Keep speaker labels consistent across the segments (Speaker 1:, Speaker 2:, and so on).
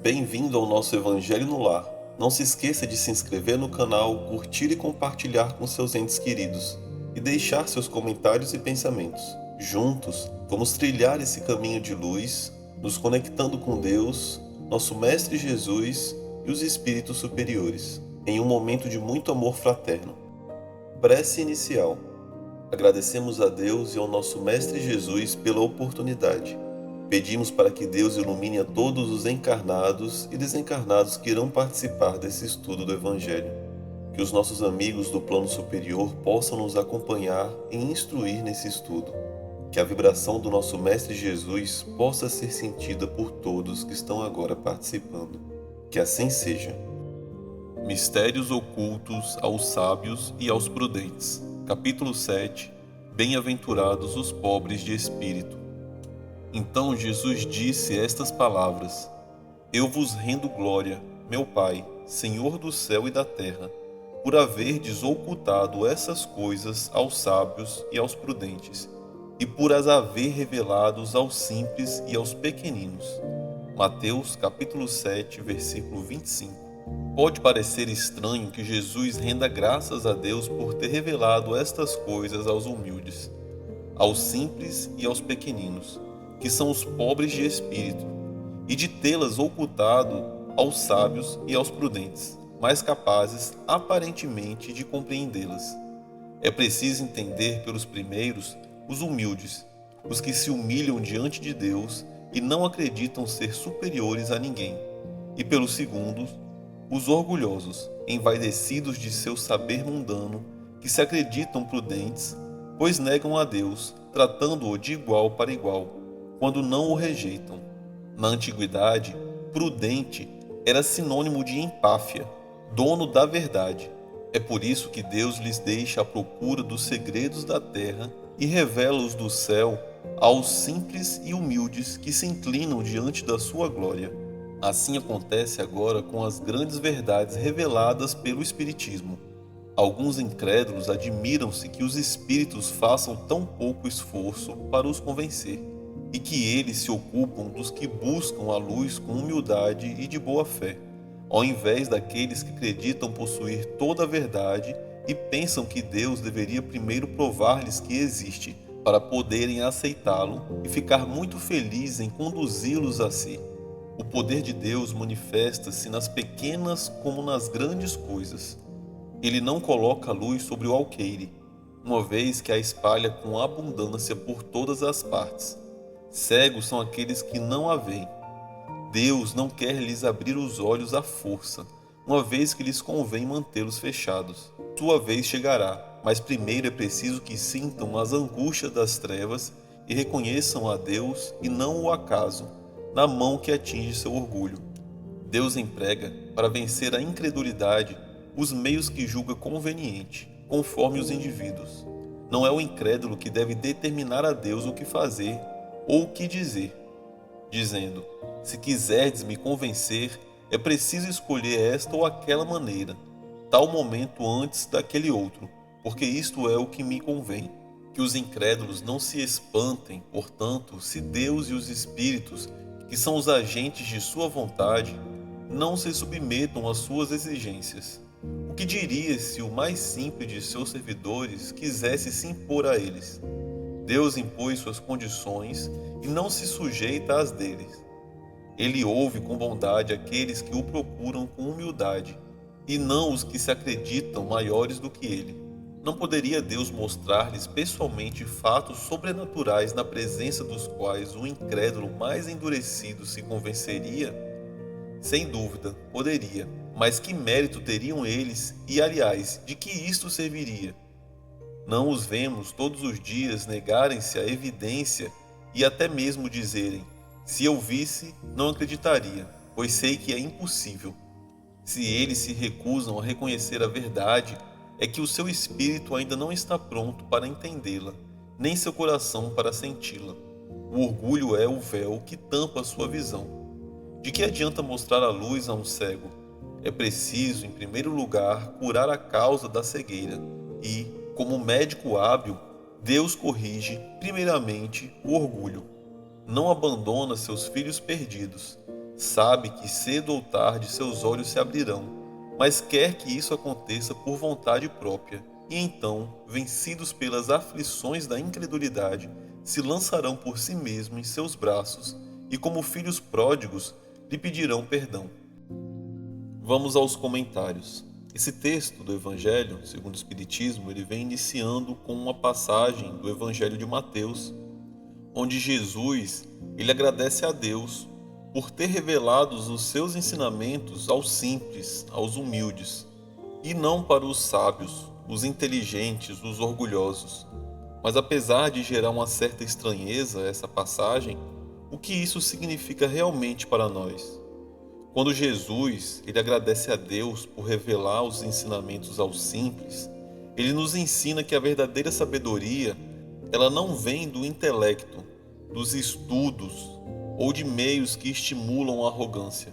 Speaker 1: Bem-vindo ao nosso Evangelho no Lar. Não se esqueça de se inscrever no canal, curtir e compartilhar com seus entes queridos e deixar seus comentários e pensamentos. Juntos, vamos trilhar esse caminho de luz, nos conectando com Deus, nosso Mestre Jesus e os espíritos superiores, em um momento de muito amor fraterno. Prece inicial. Agradecemos a Deus e ao nosso Mestre Jesus pela oportunidade. Pedimos para que Deus ilumine a todos os encarnados e desencarnados que irão participar desse estudo do Evangelho. Que os nossos amigos do plano superior possam nos acompanhar e instruir nesse estudo. Que a vibração do nosso Mestre Jesus possa ser sentida por todos que estão agora participando. Que assim seja. Mistérios ocultos aos sábios e aos prudentes. Capítulo 7. Bem-aventurados os pobres de espírito. Então Jesus disse estas palavras: Eu vos rendo glória, meu Pai, Senhor do céu e da terra, por haverdes ocultado essas coisas aos sábios e aos prudentes, e por as haver revelados aos simples e aos pequeninos. Mateus capítulo 7, versículo 25. Pode parecer estranho que Jesus renda graças a Deus por ter revelado estas coisas aos humildes, aos simples e aos pequeninos, que são os pobres de espírito, e de tê-las ocultado aos sábios e aos prudentes, mais capazes aparentemente de compreendê-las. É preciso entender pelos primeiros os humildes, os que se humilham diante de Deus e não acreditam ser superiores a ninguém, e pelos segundos, os orgulhosos, envaidecidos de seu saber mundano, que se acreditam prudentes, pois negam a Deus, tratando-o de igual para igual, quando não o rejeitam. Na antiguidade, prudente era sinônimo de empáfia, dono da verdade. É por isso que Deus lhes deixa a procura dos segredos da terra e revela-os do céu aos simples e humildes que se inclinam diante da sua glória. Assim acontece agora com as grandes verdades reveladas pelo Espiritismo. Alguns incrédulos admiram-se que os espíritos façam tão pouco esforço para os convencer, e que eles se ocupam dos que buscam a luz com humildade e de boa fé, ao invés daqueles que acreditam possuir toda a verdade e pensam que Deus deveria primeiro provar-lhes que existe, para poderem aceitá-lo e ficar muito felizes em conduzi-los a si. O poder de Deus manifesta-se nas pequenas como nas grandes coisas. Ele não coloca a luz sobre o alqueire, uma vez que a espalha com abundância por todas as partes. Cegos são aqueles que não a veem. Deus não quer lhes abrir os olhos à força, uma vez que lhes convém mantê-los fechados. Sua vez chegará, mas primeiro é preciso que sintam as angústias das trevas e reconheçam a Deus e não o acaso, na mão que atinge seu orgulho. Deus emprega, para vencer a incredulidade, os meios que julga conveniente, conforme os indivíduos. Não é o incrédulo que deve determinar a Deus o que fazer ou o que dizer, dizendo: se quiserdes me convencer, é preciso escolher esta ou aquela maneira, tal momento antes daquele outro, porque isto é o que me convém. Que os incrédulos não se espantem, portanto, se Deus e os espíritos, que são os agentes de sua vontade, não se submetam às suas exigências. O que diria se o mais simples de seus servidores quisesse se impor a eles? Deus impôs suas condições e não se sujeita às deles. Ele ouve com bondade aqueles que o procuram com humildade, e não os que se acreditam maiores do que ele. Não poderia Deus mostrar-lhes pessoalmente fatos sobrenaturais na presença dos quais o incrédulo mais endurecido se convenceria? Sem dúvida, poderia, mas que mérito teriam eles e, aliás, de que isto serviria? Não os vemos todos os dias negarem-se à evidência e até mesmo dizerem: se eu visse, não acreditaria, pois sei que é impossível. Se eles se recusam a reconhecer a verdade, é que o seu espírito ainda não está pronto para entendê-la, nem seu coração para senti-la. O orgulho é o véu que tampa a sua visão. De que adianta mostrar a luz a um cego? É preciso, em primeiro lugar, curar a causa da cegueira e, como médico hábil, Deus corrige, primeiramente, o orgulho. Não abandona seus filhos perdidos. Sabe que cedo ou tarde seus olhos se abrirão, mas quer que isso aconteça por vontade própria. E então, vencidos pelas aflições da incredulidade, se lançarão por si mesmo em seus braços e, como filhos pródigos, lhe pedirão perdão. Vamos aos comentários. Esse texto do Evangelho, segundo o Espiritismo, ele vem iniciando com uma passagem do Evangelho de Mateus, onde Jesus ele agradece a Deus por ter revelado os seus ensinamentos aos simples, aos humildes, e não para os sábios, os inteligentes, os orgulhosos. Mas apesar de gerar uma certa estranheza essa passagem, o que isso significa realmente para nós? Quando Jesus ele agradece a Deus por revelar os ensinamentos aos simples, ele nos ensina que a verdadeira sabedoria ela não vem do intelecto, dos estudos ou de meios que estimulam a arrogância,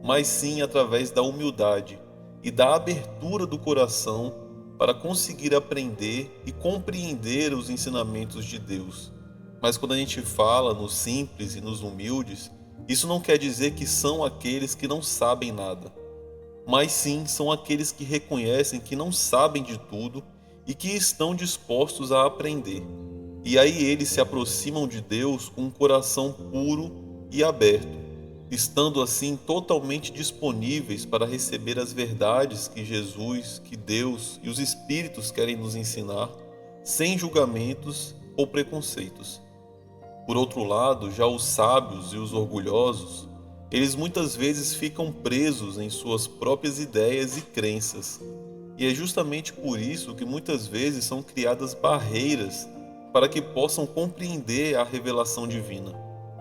Speaker 1: mas sim através da humildade e da abertura do coração para conseguir aprender e compreender os ensinamentos de Deus. Mas quando a gente fala nos simples e nos humildes, isso não quer dizer que são aqueles que não sabem nada, mas sim são aqueles que reconhecem que não sabem de tudo e que estão dispostos a aprender. E aí eles se aproximam de Deus com um coração puro e aberto, estando assim totalmente disponíveis para receber as verdades que Jesus, que Deus e os Espíritos querem nos ensinar, sem julgamentos ou preconceitos. Por outro lado, já os sábios e os orgulhosos, eles muitas vezes ficam presos em suas próprias ideias e crenças. E é justamente por isso que muitas vezes são criadas barreiras para que possam compreender a revelação divina,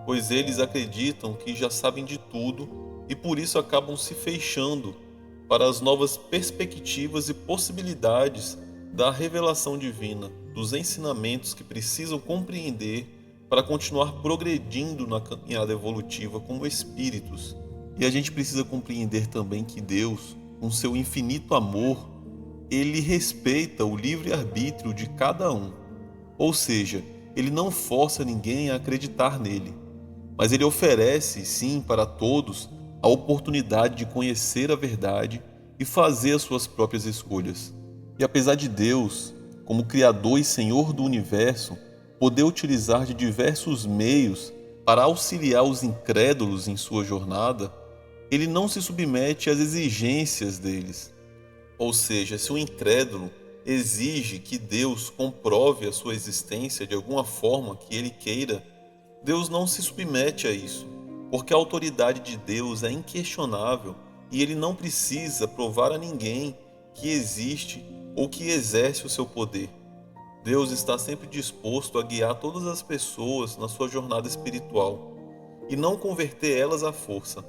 Speaker 1: pois eles acreditam que já sabem de tudo e por isso acabam se fechando para as novas perspectivas e possibilidades da revelação divina, dos ensinamentos que precisam compreender para continuar progredindo na caminhada evolutiva como espíritos. E a gente precisa compreender também que Deus, com seu infinito amor, ele respeita o livre-arbítrio de cada um. Ou seja, ele não força ninguém a acreditar nele, mas ele oferece, sim, para todos a oportunidade de conhecer a verdade e fazer as suas próprias escolhas. E apesar de Deus, como Criador e Senhor do Universo, poder utilizar de diversos meios para auxiliar os incrédulos em sua jornada, ele não se submete às exigências deles. Ou seja, se o incrédulo exige que Deus comprove a sua existência de alguma forma que ele queira, Deus não se submete a isso, porque a autoridade de Deus é inquestionável e ele não precisa provar a ninguém que existe ou que exerce o seu poder. Deus está sempre disposto a guiar todas as pessoas na sua jornada espiritual e não converter elas à força.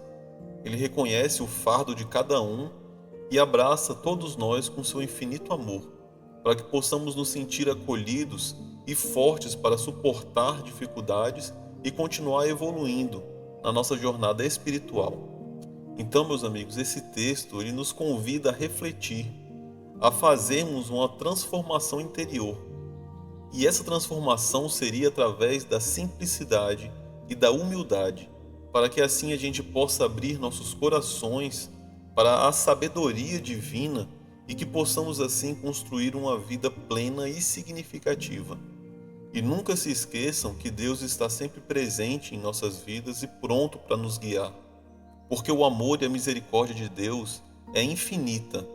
Speaker 1: Ele reconhece o fardo de cada um e abraça todos nós com seu infinito amor, para que possamos nos sentir acolhidos e fortes para suportar dificuldades e continuar evoluindo na nossa jornada espiritual. Então, meus amigos, esse texto ele nos convida a refletir, a fazermos uma transformação interior. E essa transformação seria através da simplicidade e da humildade, para que assim a gente possa abrir nossos corações para a sabedoria divina e que possamos assim construir uma vida plena e significativa. E nunca se esqueçam que Deus está sempre presente em nossas vidas e pronto para nos guiar, porque o amor e a misericórdia de Deus é infinita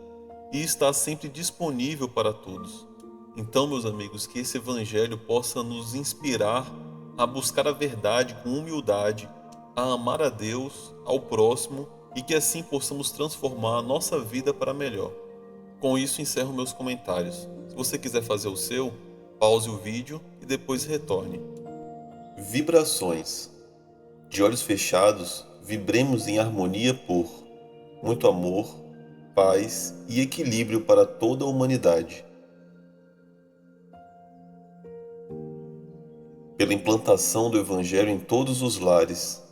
Speaker 1: e está sempre disponível para todos. Então, meus amigos, que esse Evangelho possa nos inspirar a buscar a verdade com humildade, a amar a Deus, ao próximo e que assim possamos transformar a nossa vida para melhor. Com isso, encerro meus comentários. Se você quiser fazer o seu, pause o vídeo e depois retorne. Vibrações. De olhos fechados, vibremos em harmonia por muito amor, paz e equilíbrio para toda a humanidade. Pela implantação do Evangelho em todos os lares,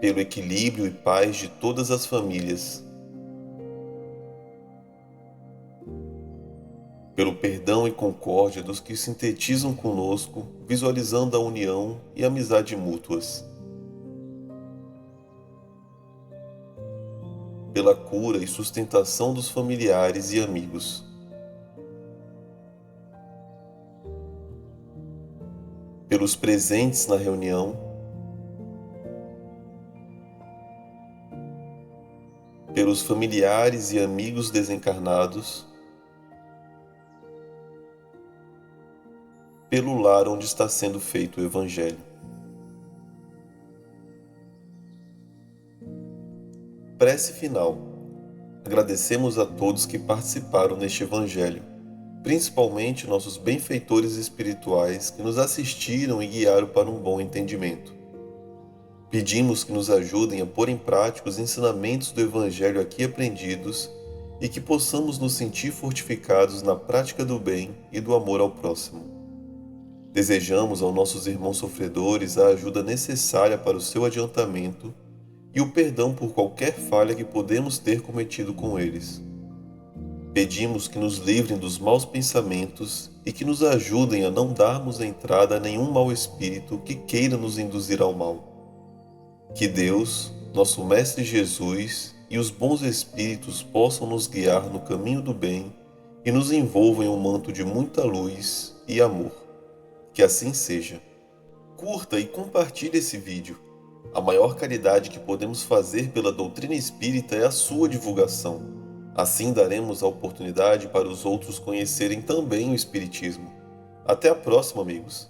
Speaker 1: pelo equilíbrio e paz de todas as famílias, pelo perdão e concórdia dos que sintetizam conosco, visualizando a união e amizade mútuas, pela cura e sustentação dos familiares e amigos, pelos presentes na reunião, pelos familiares e amigos desencarnados, pelo lar onde está sendo feito o Evangelho. Prece final. Agradecemos a todos que participaram neste Evangelho, principalmente nossos benfeitores espirituais que nos assistiram e guiaram para um bom entendimento. Pedimos que nos ajudem a pôr em prática os ensinamentos do Evangelho aqui aprendidos e que possamos nos sentir fortificados na prática do bem e do amor ao próximo. Desejamos aos nossos irmãos sofredores a ajuda necessária para o seu adiantamento e o perdão por qualquer falha que podemos ter cometido com eles. Pedimos que nos livrem dos maus pensamentos e que nos ajudem a não darmos entrada a nenhum mau espírito que queira nos induzir ao mal. Que Deus, nosso Mestre Jesus e os bons espíritos possam nos guiar no caminho do bem e nos envolvam em um manto de muita luz e amor. Que assim seja. Curta e compartilhe esse vídeo. A maior caridade que podemos fazer pela doutrina espírita é a sua divulgação. Assim daremos a oportunidade para os outros conhecerem também o Espiritismo. Até a próxima, amigos!